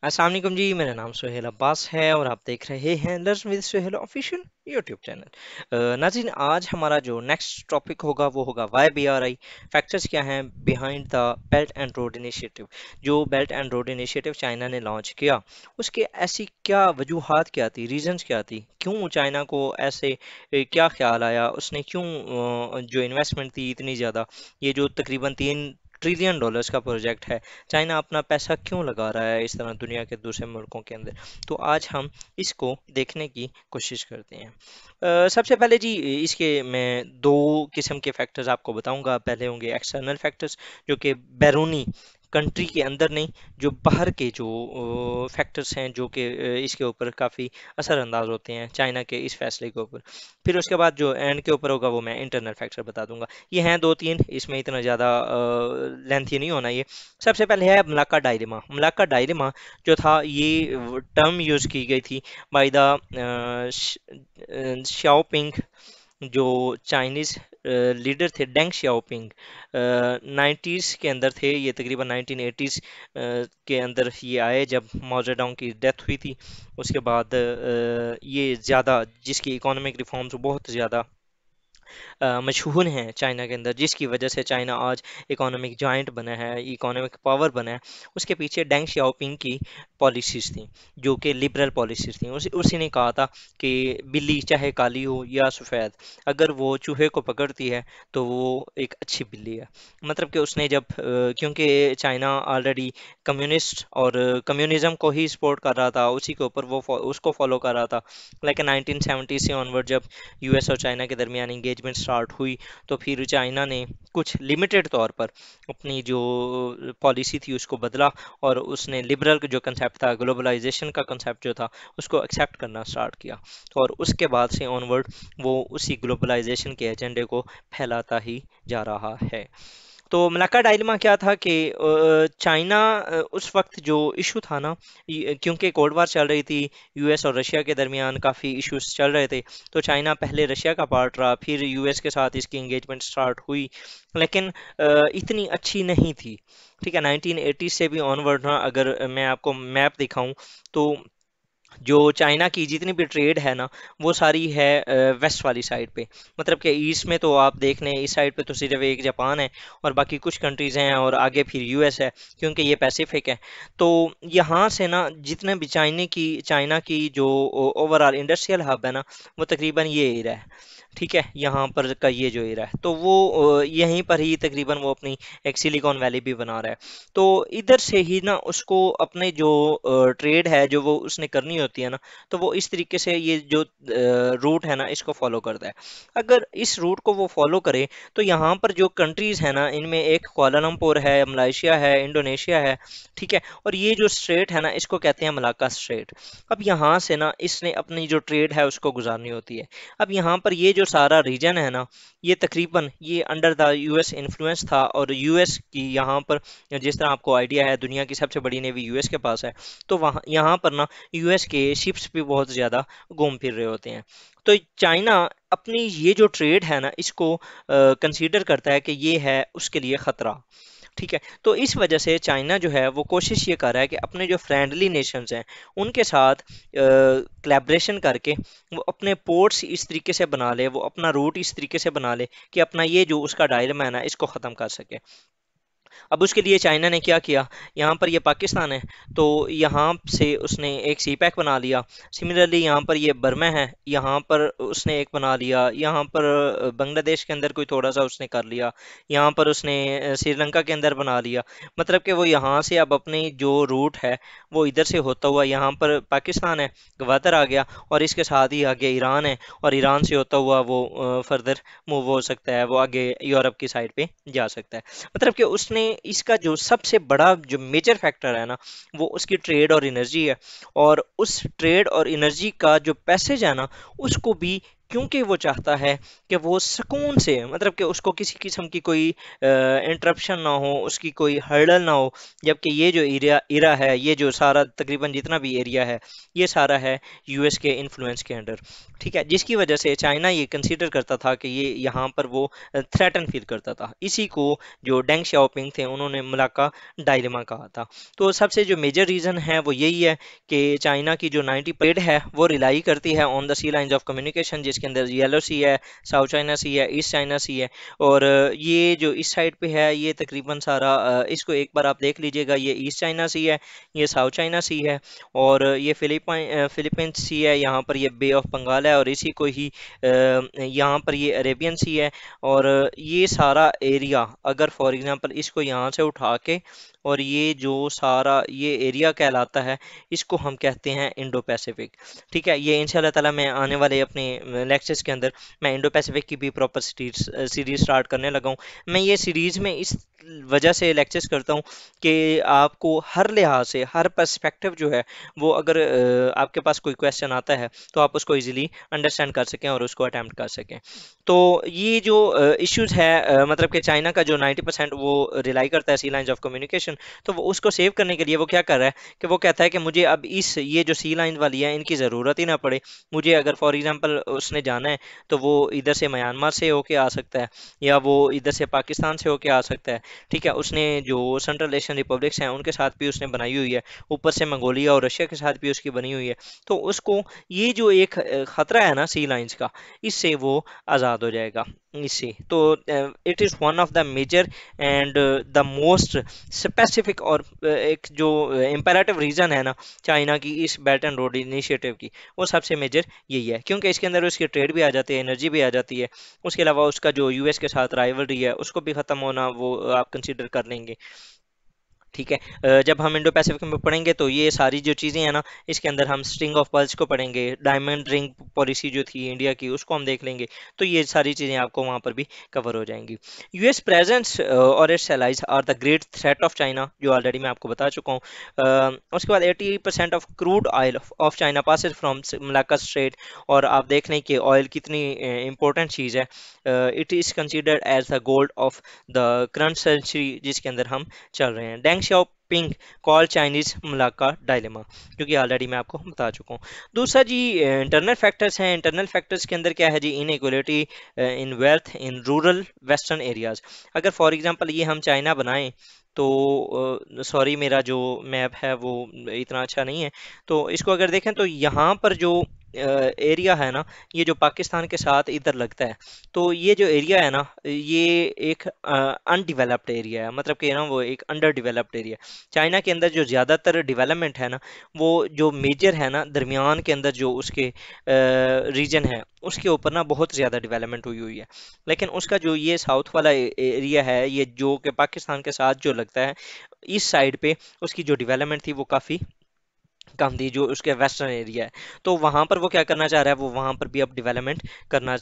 अस्सलाम वालेकुम जी, मेरा नाम सुहेल अब्बास है और आप देख रहे हैं learn with Suhail official YouTube channel. नाज़रीन, आज हमारा जो नेक्स्ट टॉपिक होगा वो होगा YBRI। फैक्टर्स क्या हैं behind the belt and road initiative. जो belt and road initiative China ने लॉन्च किया, उसके ऐसी क्या वजूहात क्या थी, रीजंस क्या थी, क्यों चाइना को ऐसे क्या ख्याल आया, उसने क्यों जो इन्वेस्टमेंट थी इतनी ज़्यादा, ये जो तकरीबन $3 ट्रिलियन का प्रोजेक्ट है, चाइना अपना पैसा क्यों लगा रहा है इस तरह दुनिया के दूसरे मुल्कों के अंदर। तो आज हम इसको देखने की कोशिश करते हैं। सबसे पहले जी, इसके मैं दो किस्म के फैक्टर्स आपको बताऊंगा। पहले होंगे एक्सटर्नल फैक्टर्स, जो कि बैरूनी कंट्री के अंदर नहीं, जो बाहर के जो फैक्टर्स हैं, जो कि इसके ऊपर काफ़ी असरअंदाज होते हैं चाइना के इस फैसले के ऊपर। फिर उसके बाद जो एंड के ऊपर होगा वो मैं इंटरनल फैक्टर बता दूंगा। ये हैं दो तीन, इसमें इतना ज़्यादा लेंथी नहीं होना ये। सबसे पहले है मलाक्का डायलेमा। मलाक्का डायलेमा जो था, ये टर्म यूज़ की गई थी बाय द शाओपिंग, जो चाइनीज़ लीडर थे, डेंग शाओपिंग। 90s के अंदर थे ये, तकरीबन 1980s के अंदर ये आए जब माओ जेडोंग की डेथ हुई थी। उसके बाद ये ज़्यादा, जिसकी इकोनॉमिक रिफॉर्म्स बहुत ज़्यादा मशहूर हैं चाइना के अंदर, जिसकी वजह से चाइना आज इकोनॉमिक जॉइंट बना है, इकोनॉमिक पावर बना है। उसके पीछे डेंग शाओपिंग की पॉलिसीज़ थी, जो कि लिबरल पॉलिसीज़ थी। उसी ने कहा था कि बिल्ली चाहे काली हो या सफ़ेद, अगर वो चूहे को पकड़ती है तो वो एक अच्छी बिल्ली है। मतलब कि उसने जब क्योंकि चाइना ऑलरेडी कम्युनिस्ट और कम्युनिज्म को ही सपोर्ट कर रहा था, उसी के ऊपर वो उसको फॉलो कर रहा था। लेकिन 1970 से ऑनवर्ड जब यूएस और चाइना के दरमियान इंगेजमेंट स्टार्ट हुई, तो फिर चाइना ने कुछ लिमिटेड तौर पर अपनी जो पॉलिसी थी उसको बदला, और उसने लिबरल जो कंसेप्ट था, ग्लोबलाइजेशन का कंसेप्ट जो था, उसको एक्सेप्ट करना स्टार्ट किया। तो और उसके बाद से ऑनवर्ड वो उसी ग्लोबलाइजेशन के एजेंडे को फैलाता ही जा रहा है। तो मलाक्का डायलेमा क्या था कि चाइना उस वक्त जो इशू था ना, क्योंकि कोल्ड वार चल रही थी, यूएस और रशिया के दरमियान काफ़ी इश्यूज चल रहे थे, तो चाइना पहले रशिया का पार्ट रहा, फिर यूएस के साथ इसकी इंगेजमेंट स्टार्ट हुई। लेकिन इतनी अच्छी नहीं थी। ठीक है, 1980 से भी ऑनवर्ड ना, अगर मैं आपको मैप दिखाऊं तो जो चाइना की जितनी भी ट्रेड है ना, वो सारी है वेस्ट वाली साइड पे। मतलब कि ईस्ट में तो आप देख लें, इस साइड पे तो सिर्फ एक जापान है और बाकी कुछ कंट्रीज़ हैं, और आगे फिर यूएस है, क्योंकि ये पैसिफिक है। तो यहाँ से ना, जितने भी चाइना की जो ओवरऑल इंडस्ट्रियल हब है ना, वो तकरीबन ये एरिया है। ठीक है, यहाँ पर का ये जो एरिया है, तो वो यहीं पर ही तकरीबन वो अपनी एक सिलिकॉन वैली भी बना रहा है। तो इधर से ही ना उसको अपने जो ट्रेड है जो वो उसने करनी होती है ना, तो वो इस तरीके से ये जो रूट है ना इसको फॉलो करता है। अगर इस रूट को वो फॉलो करे, तो यहाँ पर जो कंट्रीज है ना, इनमें एक कुआलालंपुर है, मलेशिया है, इंडोनेशिया है। ठीक है, और ये जो स्ट्रेट है ना, इसको कहते हैं मलाक्का स्ट्रेट। अब यहाँ से ना इसने अपनी जो ट्रेड है उसको गुजारनी होती है। अब यहाँ पर ये जो सारा रीजन है ना, ये तकरीबन ये अंडर द यूएस इन्फ्लुएंस था, और यूएस की यहाँ पर, जिस तरह आपको आइडिया है, दुनिया की सबसे बड़ी नेवी यूएस के पास है। तो वहाँ यहाँ पर ना यूएस के शिप्स भी बहुत ज़्यादा घूम फिर रहे होते हैं। तो चाइना अपनी ये जो ट्रेड है ना, इसको कंसीडर करता है कि ये है उसके लिए ख़तरा। ठीक है, तो इस वजह से चाइना जो है वो कोशिश ये कर रहा है कि अपने जो फ्रेंडली नेशंस हैं उनके साथ कोलैबोरेशन करके वो अपने पोर्ट्स इस तरीके से बना ले, वो अपना रूट इस तरीके से बना ले कि अपना ये जो उसका डायलेमा है ना, इसको ख़त्म कर सके। अब उसके लिए चाइना ने क्या किया, यहाँ पर ये पाकिस्तान है, तो यहाँ से उसने एक सी पैक बना लिया। सिमिलरली यहाँ पर ये बर्मा है, यहाँ पर उसने एक बना लिया। यहाँ पर बांग्लादेश के अंदर कोई थोड़ा सा उसने कर लिया। यहाँ पर उसने श्रीलंका के अंदर बना लिया। मतलब कि वो यहाँ से अब अपनी जो रूट है वो इधर से होता हुआ यहाँ पर पाकिस्तान है, गवादर आ गया, और इसके साथ ही आगे ईरान है, और ईरान से होता हुआ वो फर्दर मूव हो सकता है, वो आगे यूरोप की साइड पे जा सकता है। मतलब कि उसने इसका जो सबसे बड़ा जो मेजर फैक्टर है ना, वो उसकी ट्रेड और एनर्जी है। और उस ट्रेड और एनर्जी का जो पैसेज है ना, उसको भी क्योंकि वो चाहता है कि वो सुकून से, मतलब कि उसको किसी किस्म की कोई इंटरप्शन ना हो, उसकी कोई हर्डल ना हो। जबकि ये जो एरिया है, ये जो सारा तकरीबन जितना भी एरिया है, ये सारा है यूएस के इन्फ्लुएंस के अंडर। ठीक है, जिसकी वजह से चाइना ये कंसीडर करता था कि ये यहाँ पर वो थ्रेटन फील करता था। इसी को जो डेंग शाओपिंग थे उन्होंने मलाक्का डायलेमा कहा था। तो सबसे जो मेजर रीज़न है वो यही है कि चाइना की जो 90% है वो रिलाई करती है on the sea lines of communication, जिसके अंदर येलो सी है, साउथ चाइना सी है, ईस्ट चाइना सी है। और ये जो इस साइड पे है ये तकरीबन सारा इसको एक बार आप देख लीजिएगा, ये ईस्ट चाइना सी है, ये साउथ चाइना सी है, और ये फिलीपींस सी है, यहाँ पर ये बे ऑफ बंगाल है, और इसी को ही यहाँ पर ये अरेबियन सी है। और ये सारा एरिया अगर फॉर एग्जांपल इसको यहाँ से उठा के, और ये जो सारा ये एरिया कहलाता है, इसको हम कहते हैं इंडो पैसिफिक। ठीक है, ये इंशाल्लाह ताला मैं आने वाले अपने लेक्चर्स के अंदर मैं इंडो पैसिफिक की भी प्रॉपर सीरीज स्टार्ट करने लगा हूँ। मैं ये सीरीज में इस वजह से लेक्चर्स करता हूँ कि आपको हर लिहाज से, हर पर्सपेक्टिव जो है वो, अगर आपके पास कोई क्वेश्चन आता है तो आप उसको इजीली अंडरस्टैंड कर सकें और उसको अटैम्प्ट कर सकें। तो ये जो इश्यूज है, मतलब कि चाइना का जो 90% वो रिलाई करता है सी लाइंस ऑफ कम्युनिकेशन, तो वो उसको सेव करने के लिए वो क्या कर रहा है कि वो कहता है कि मुझे अब इस ये जो सी लाइन वाली है इनकी ज़रूरत ही ना पड़े। मुझे अगर फॉर एग्जांपल उसने जाना है तो वो इधर से म्यांमार से होके आ सकता है, या वो इधर से पाकिस्तान से होके आ सकता है। ठीक है, उसने जो सेंट्रल एशियन रिपब्लिक्स हैं उनके साथ भी उसने बनाई हुई है, ऊपर से मंगोलिया और रशिया के साथ भी उसकी बनी हुई है। तो उसको ये जो एक ख़तरा है ना सी लाइंस का, इससे वो आज़ाद हो जाएगा इससे। तो it is one of the major and the most specific, और एक जो इम्पेरेटिव रीज़न है ना चाइना की इस बेल्ट एंड रोड इनिशिएटिव की, वो सबसे मेजर यही है, क्योंकि इसके अंदर उसकी ट्रेड भी आ जाती है, एनर्जी भी आ जाती है। उसके अलावा उसका जो यूएस के साथ राइवलरी है उसको भी ख़त्म होना वो आप कंसीडर कर लेंगे। ठीक है, जब हम इंडो पैसिफिक में पढ़ेंगे तो ये सारी जो चीज़ें हैं ना, इसके अंदर हम स्ट्रिंग ऑफ पर्ल्स को पढ़ेंगे, डायमंड रिंग पॉलिसी जो थी इंडिया की उसको हम देख लेंगे। तो ये सारी चीज़ें आपको वहाँ पर भी कवर हो जाएंगी। यूएस प्रेजेंस और its allies are the great threat of China, जो ऑलरेडी मैं आपको बता चुका हूँ। उसके बाद 80% of crude oil of China passes from Malacca strait. और आप देख लें कि ऑयल कितनी इंपॉर्टेंट चीज़ है। It is considered as the gold of the current century जिसके अंदर हम चल रहे हैं। Deng Xiaoping call Chinese Malacca dilemma, क्योंकि ऑलरेडी मैं आपको बता चुका हूँ। दूसरा जी इंटरनल फैक्टर्स हैं। इंटरनल फैक्टर्स के अंदर क्या है जी, inequality in wealth in rural western areas. अगर फॉर एग्जांपल ये हम चाइना बनाएं तो, सॉरी मेरा जो मैप है वो इतना अच्छा नहीं है, तो इसको अगर देखें तो यहाँ पर जो एरिया है ना, ये जो पाकिस्तान के साथ इधर लगता है, तो ये जो एरिया है ना, ये एक अनडिवेलप्ड एरिया है, मतलब कि ना वो एक अंडर डिवेलप्ड एरिया है। चाइना के अंदर जो ज़्यादातर डेवलपमेंट है ना, वो जो मेजर है ना दरमियान के अंदर जो उसके रीजन है उसके ऊपर ना बहुत ज़्यादा डेवलपमेंट हुई हुई है। लेकिन उसका जो ये साउथ वाला एरिया है, ये जो कि पाकिस्तान के साथ जो लगता है, इस साइड पे उसकी जो डेवलपमेंट थी वो काफ़ी कम थी, जो उसके वेस्टर्न एरिया है। तो वहाँ पर वो क्या करना चाह रहा है, वो वहाँ पर भी अब डेवलपमेंट करना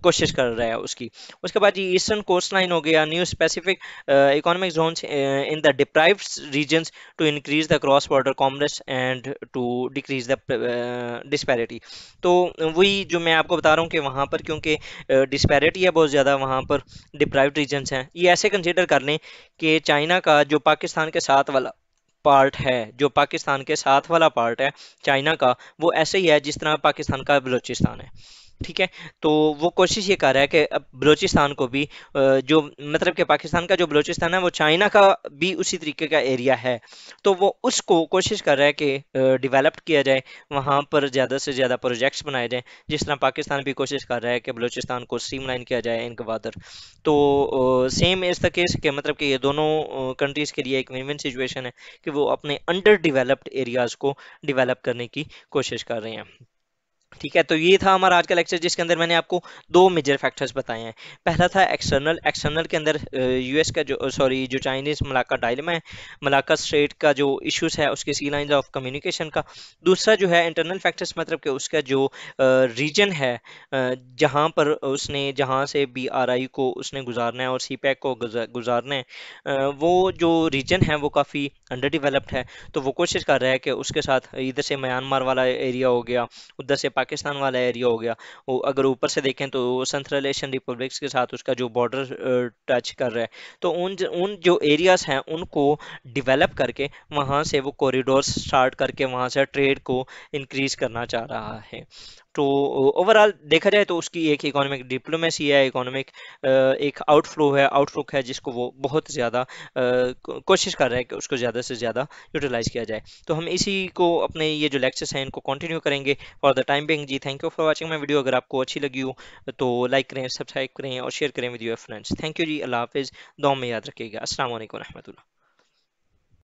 कोशिश कर रहा है उसकी। उसके बाद ये ईस्टर्न कोस्ट लाइन हो गया, new specific economic zones in the deprived regions to increase the cross border commerce and to decrease the disparity. तो वही जो मैं आपको बता रहा हूँ कि वहाँ पर क्योंकि डिस्पैरिटी है बहुत ज़्यादा, वहाँ पर डिप्राइव्ड रीजन्स हैं। ये ऐसे कंसिडर कर लें कि चाइना का जो पाकिस्तान के साथ वाला पार्ट है, जो पाकिस्तान के साथ वाला पार्ट है चाइना का, वो ऐसे ही है जिस तरह पाकिस्तान का बलूचिस्तान है। ठीक है, तो वो कोशिश ये कर रहा है कि अब बलूचिस्तान को भी जो मतलब कि पाकिस्तान का जो बलूचिस्तान है वो चाइना का भी उसी तरीके का एरिया है, तो वो उसको कोशिश कर रहा है कि डेवलप्ड किया जाए, वहाँ पर ज़्यादा से ज़्यादा प्रोजेक्ट्स बनाए जाएं, जिस तरह पाकिस्तान भी कोशिश कर रहा है कि बलूचिस्तान को स्ट्रीमलाइन किया जाए इन गवादर। तो सेम इज़ द केस कि मतलब कि ये दोनों कंट्रीज़ के लिए एक विन विन सिचुएशन है कि वो अपने अंडर डेवलप्ड एरियाज़ को डेवलप करने की कोशिश कर रहे हैं। ठीक है, तो ये था हमारा आज का लेक्चर, जिसके अंदर मैंने आपको दो मेजर फैक्टर्स बताए हैं। पहला था एक्सटर्नल, एक्सटर्नल के अंदर यूएस का जो सॉरी जो चाइनीज मलाक्का डायलेमा है, मलाक्का स्ट्रेट का जो इश्यूज है उसके सी लाइंस ऑफ कम्युनिकेशन का। दूसरा जो है इंटरनल फैक्टर्स, मतलब कि उसका जो रीजन है, जहाँ पर उसने जहाँ से बीआरआई को उसने गुजारना है और सीपैक को गुजारना है, वो जो रीजन है वो काफ़ी अंडर डेवलप्ड है। तो वो कोशिश कर रहा है कि उसके साथ इधर से म्यांमार वाला एरिया हो गया, उधर से پاکستان والا ایریا ہو گیا، وہ اگر اوپر سے دیکھیں تو سنٹرل ایشین ریپبلکس کے ساتھ اس کا جو بارڈر ٹچ کر رہا ہے، تو ان جو ایریاز ہیں ان کو ڈیولپ کر کے وہاں سے وہ کوریڈورس سٹارٹ کر کے وہاں سے ٹریڈ کو انکریز کرنا چاہ رہا ہے. تو اوورال دیکھا جائے تو اس کی ایک اکانومک ڈپلومیسی ہے، اکانومک ایک آؤٹ لک ہے جس کو وہ بہت زیادہ کوشش کر رہے ہیں کہ اس کو زیادہ سے زیادہ یوٹیلائز کیا جائے. تو ہم اسی کو اپنے یہ جو لیکچرس ہیں ان کو کنٹینیو کریں گے فار دا ٹائم بینگ. جی thank you for watching my video. اگر آپ کو اچھی لگی ہو تو لائک کریں، سبسکرائب کریں اور شیئر کریں with your friends. Thank you جی، اللہ حافظ. دعا میں یاد رکھیے گا. السلام علیکم و رحمۃ اللہ.